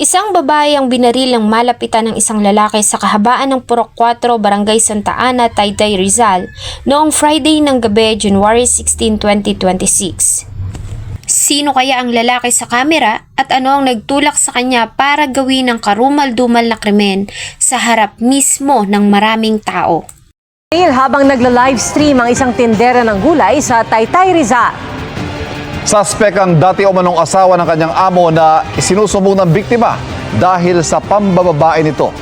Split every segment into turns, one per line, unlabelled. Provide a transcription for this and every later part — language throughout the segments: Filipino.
Isang babae ang binaril ng malapitan ng isang lalaki sa kahabaan ng Purok 4, Barangay Santa Ana, Taytay, Rizal noong Friday ng gabi, January 16, 2026. Sino kaya ang lalaki sa kamera at ano ang nagtulak sa kanya para gawin ang karumal-dumal na krimen sa harap mismo ng maraming tao?
Habang nagla-livestream ang isang tindera ng gulay sa Taytay, Rizal.
Suspect ang dati umanong asawa ng kanyang amo na isinusumbong ng biktima dahil sa pambababae nito.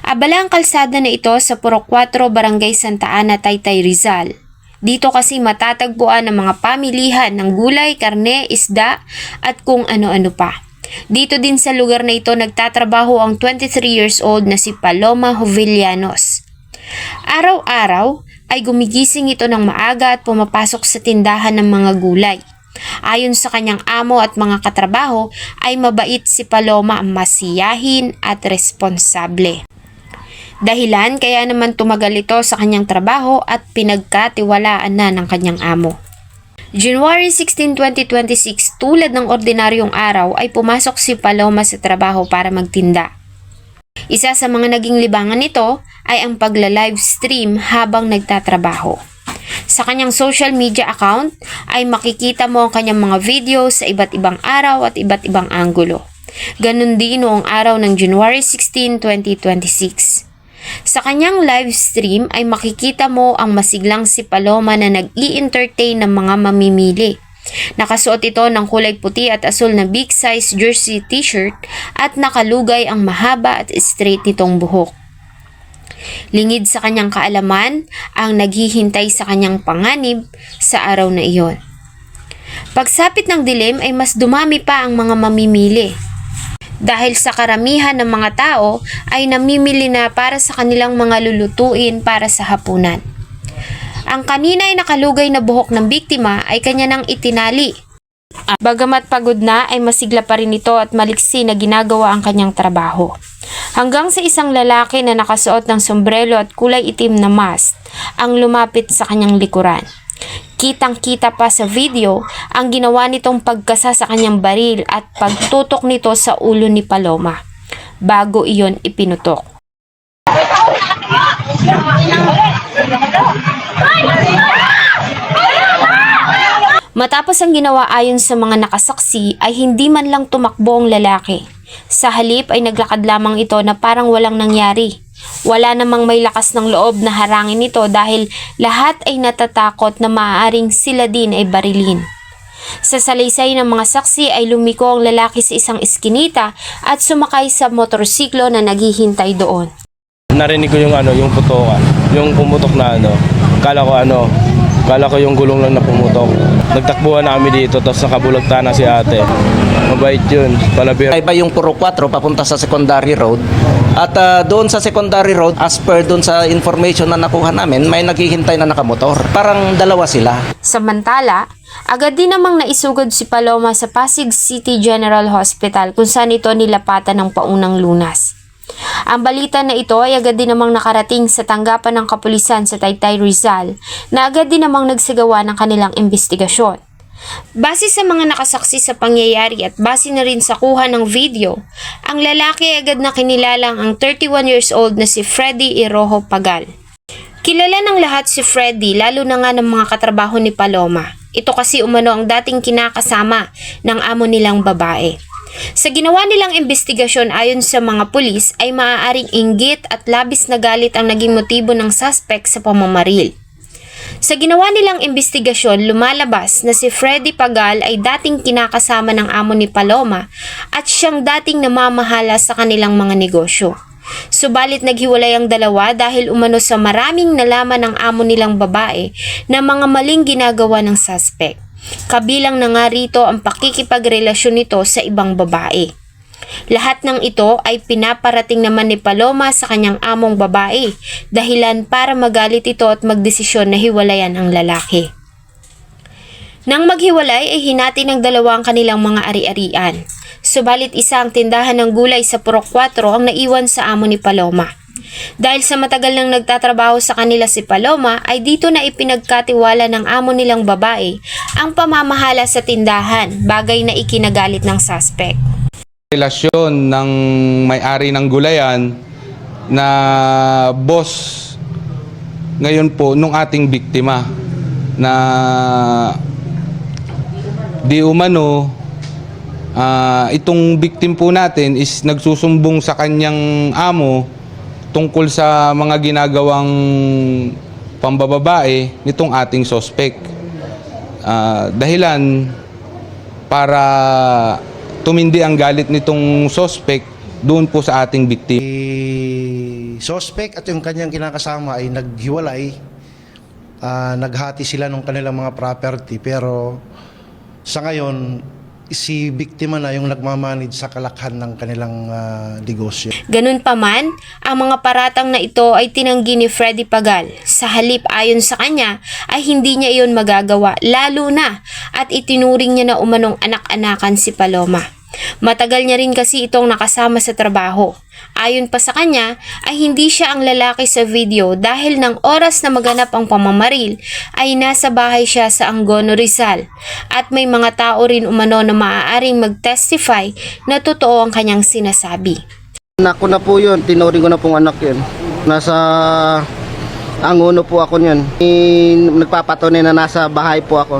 Abala ang kalsada na ito sa Purok 4, Barangay Santa Ana, Taytay, Rizal. Dito kasi matatagpuan ang mga pamilihan ng gulay, karne, isda at kung ano-ano pa. Dito din sa lugar na ito nagtatrabaho ang 23 years old na si Paloma Jovellanos. Araw-araw ay gumigising ito ng maaga at pumapasok sa tindahan ng mga gulay. Ayon sa kanyang amo at mga katrabaho ay mabait si Paloma, masiyahin at responsable. Dahilan kaya naman tumagal ito sa kanyang trabaho at pinagkatiwalaan na ng kanyang amo. January 16, 2026, tulad ng ordinaryong araw ay pumasok si Paloma sa trabaho para magtinda. Isa sa mga naging libangan nito ay ang pagla-livestream habang nagtatrabaho. Sa kanyang social media account ay makikita mo ang kanyang mga video sa iba't ibang araw at iba't ibang anggulo. Ganon din noong araw ng January 16, 2026. Sa kanyang live stream ay makikita mo ang masiglang si Paloma na nag-i-entertain ng mga mamimili. Nakasuot ito ng kulay puti at asul na big size jersey t-shirt at nakalugay ang mahaba at straight nitong buhok. Lingid sa kanyang kaalaman ang naghihintay sa kanyang panganib sa araw na iyon. Pagsapit ng dilim ay mas dumami pa ang mga mamimili. Dahil sa karamihan ng mga tao ay namimili na para sa kanilang mga lulutuin para sa hapunan. Ang kanina ay nakalugay na buhok ng biktima ay kanya nang itinali. Bagamat pagod na ay masigla pa rin ito at maliksi na ginagawa ang kanyang trabaho. Hanggang sa isang lalaki na nakasuot ng sombrero at kulay itim na mask ang lumapit sa kanyang likuran. Kitang-kita pa sa video ang ginawa nitong pagkasa sa kanyang baril at pagtutok nito sa ulo ni Paloma bago iyon ipinutok. Matapos ang ginawa ayon sa mga nakasaksi ay hindi man lang tumakbo ang lalaki. Sa halip ay naglakad lamang ito na parang walang nangyari. Wala namang may lakas ng loob na harangin ito dahil lahat ay natatakot na maaaring sila din ay barilin. Sa salaysay ng mga saksi ay lumiko ang lalaki sa isang eskinita at sumakay sa motorsiklo na naghihintay doon.
Narinig ko yung putokan, yung pumutok na kala ko yung gulong lang na pumutok. Nagtakbuhan na kami dito, tapos nakabulagta na si ate. Mabait yun, palabir.
Iba yung Purok 4 papunta sa Secondary Road. At doon sa Secondary Road, as per doon sa information na nakuha namin, may naghihintay na nakamotor. Parang dalawa sila.
Samantala, agad din namang naisugod si Paloma sa Pasig City General Hospital kung saan ito nilapatan ng paunang lunas. Ang balita na ito ay agad din namang nakarating sa tanggapan ng kapulisan sa Taytay, Rizal na agad din namang nagsagawa ng kanilang investigasyon. Base sa mga nakasaksi sa pangyayari at base na rin sa kuha ng video, ang lalaki ay agad na kinilalang ang 31 years old na si Freddy Iroho Pagal. Kilala ng lahat si Freddy lalo na nga ng mga katrabaho ni Paloma. Ito kasi umano ang dating kinakasama ng amo nilang babae. Sa ginawa nilang investigasyon ayon sa mga pulis ay maaaring inggit at labis na galit ang naging motibo ng suspect sa pamamaril. Sa ginawa nilang investigasyon, lumalabas na si Freddy Pagal ay dating kinakasama ng amo ni Paloma at siyang dating namamahala sa kanilang mga negosyo. Subalit naghiwalay ang dalawa dahil umano sa maraming nalaman ng amo nilang babae na mga maling ginagawa ng suspect. Kabilang na nga rito ang pakikipagrelasyon nito sa ibang babae. Lahat ng ito ay pinaparating naman ni Paloma sa kanyang among babae, dahilan para magalit ito at magdesisyon na hiwalayan ang lalaki. Nang maghiwalay ay hinati ng dalawa ang kanilang mga ari-arian. Subalit isa ang tindahan ng gulay sa Purok 4 ang naiwan sa amo ni Paloma. Dahil sa matagal nang nagtatrabaho sa kanila si Paloma ay dito na ipinagkatiwala ng amo nilang babae ang pamamahala sa tindahan, bagay na ikinagalit ng suspect.
Relasyon ng may-ari ng gulayan na boss ngayon po nung ating biktima na di umano itong victim po natin is nagsusumbong sa kanyang amo tungkol sa mga ginagawang pambababae nitong ating suspect. Dahilan para tumindi ang galit nitong suspect doon po sa ating victim.
Suspect at yung kanyang kinakasama ay naghiwalay. Naghati sila ng kanilang mga property, pero sa ngayon si biktima na yung nagmamanage sa kalakhan ng kanilang negosyo.
Ganun pa man, ang mga paratang na ito ay tinanggi ni Freddy Pagal. Sa halip ayon sa kanya ay hindi niya iyon magagawa, lalo na at itinuring niya na umanong anak-anakan si Paloma. Matagal niya rin kasi itong nakasama sa trabaho. Ayon pa sa kanya ay hindi siya ang lalaki sa video dahil ng oras na maganap ang pamamaril ay nasa bahay siya sa Angono, Rizal, at may mga tao rin umano na maaaring mag-testify na totoo ang kanyang sinasabi.
Anak ko na po yun, tinuring ko na pong anak yun. Nasa Angono po ako yun. Nagpapatunay na nasa bahay po ako.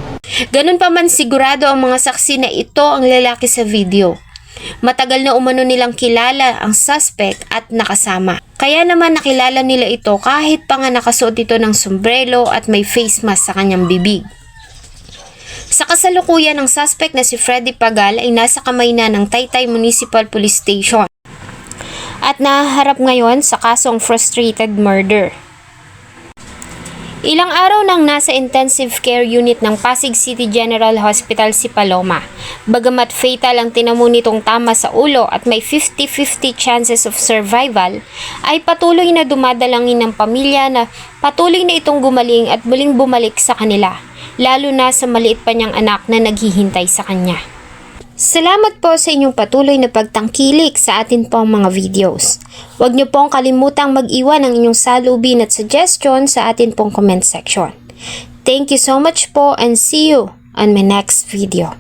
Ganun pa man, sigurado ang mga saksi na ito ang lalaki sa video. Matagal na umano nilang kilala ang suspect at nakasama. Kaya naman nakilala nila ito kahit pa nga nakasuot ito ng sombrero at may face mask sa kanyang bibig. Sa kasalukuyan ng suspect na si Freddy Pagal ay nasa kamay na ng Taytay Municipal Police Station at nahaharap ngayon sa kasong frustrated murder. Ilang araw nang nasa intensive care unit ng Pasig City General Hospital si Paloma. Bagamat fatal ang tinamo nitong tama sa ulo at may 50-50 chances of survival, ay patuloy na dumadalangin ng pamilya na patuloy na itong gumaling at muling bumalik sa kanila, lalo na sa maliit pa niyang anak na naghihintay sa kanya. Salamat po sa inyong patuloy na pagtangkilik sa atin pong mga videos. Huwag niyo pong kalimutang mag-iwan ng inyong salubin at suggestion sa atin pong comment section. Thank you so much po and see you on my next video.